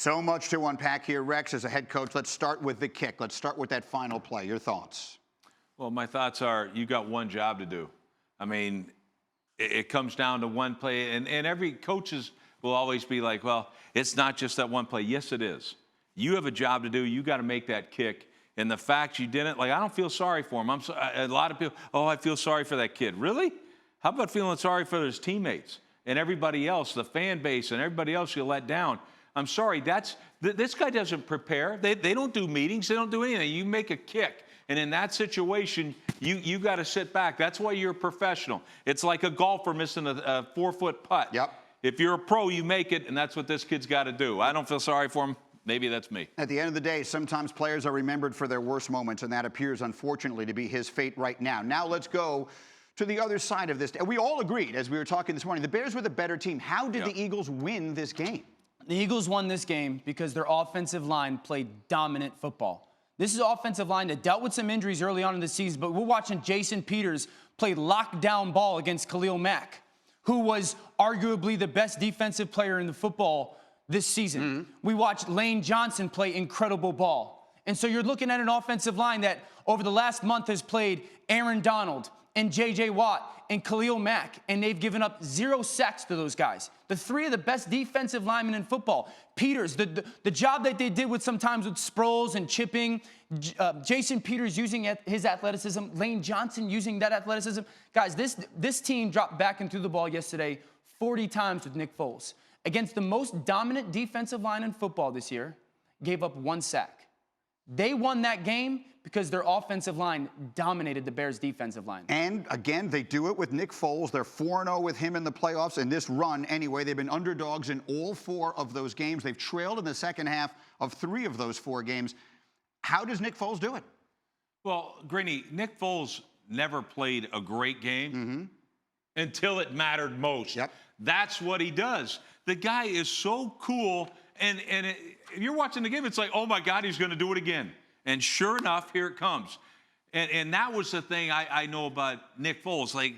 So much to unpack here, Rex, as a head coach. Let's start with the kick. Let's start with that final play. Your thoughts? Well, my thoughts are you got one job to do. I mean, it comes down to one play, and every coaches will always be like, well, it's not just that one play. Yes, it is. You have a job to do. You got to make that kick. And the fact you didn't, like, I don't feel sorry for him. A lot of people, oh, I feel sorry for that kid. Really? How about feeling sorry for his teammates and everybody else, the fan base and everybody else you let down? I'm sorry, this guy doesn't prepare. They don't do meetings. They don't do anything. You make a kick. And in that situation, you got to sit back. That's why you're a professional. It's like a golfer missing a 4-foot putt. Yep. If you're a pro, you make it, and that's what this kid's got to do. I don't feel sorry for him. Maybe that's me. At the end of the day, sometimes players are remembered for their worst moments, and that appears, unfortunately, to be his fate right now. Now let's go to the other side of this. We all agreed, as we were talking this morning, the Bears were the better team. How did the Eagles win this game? The Eagles won this game because their offensive line played dominant football. This is an offensive line that dealt with some injuries early on in the season, but we're watching Jason Peters play lockdown ball against Khalil Mack, who was arguably the best defensive player in the football this season. We watched Lane Johnson play incredible ball. And so you're looking at an offensive line that over the last month has played Aaron Donald and J.J. Watt and Khalil Mack, and they've given up 0 sacks to those guys. The three of the best defensive linemen in football. Peters, the job that they did with sometimes with Sproles and chipping, Jason Peters using his athleticism, Lane Johnson using that athleticism. Guys, this team dropped back and threw the ball yesterday 40 times with Nick Foles. Against the most dominant defensive line in football this year, gave up 1 sack. They won that game because their offensive line dominated the Bears' defensive line. And, again, they do it with Nick Foles. They're 4-0 with him in the playoffs in this run anyway. They've been underdogs in all 4 of those games. They've trailed in the second half of 3 of those 4 games. How does Nick Foles do it? Well, Greeny, Nick Foles never played a great game until it mattered most. Yep. That's what he does. The guy is so cool, and if you're watching the game, it's like, oh, my God, he's going to do it again. And sure enough, here it comes. And that was the thing I know about Nick Foles. Like,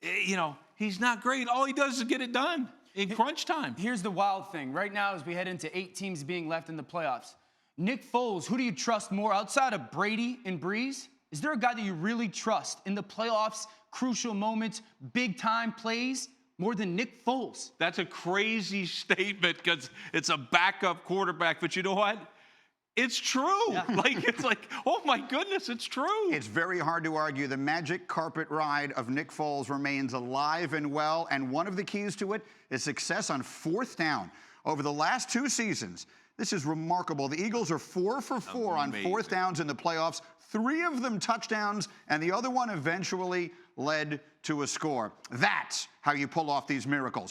you know, he's not great. All he does is get it done in crunch time. Here's the wild thing. Right now, as we head into 8 teams being left in the playoffs, Nick Foles, who do you trust more outside of Brady and Breeze? Is there a guy that you really trust in the playoffs, crucial moments, big-time plays, more than Nick Foles? That's a crazy statement because it's a backup quarterback. But you know what? It's true. Yeah. It's like, oh, my goodness, it's true. It's very hard to argue. The magic carpet ride of Nick Foles remains alive and well, and one of the keys to it is success on 4th down. Over the last 2 seasons, this is remarkable. The Eagles are 4 for 4 on 4th downs in the playoffs, 3 of them touchdowns, and the other one eventually led to a score. That's how you pull off these miracles.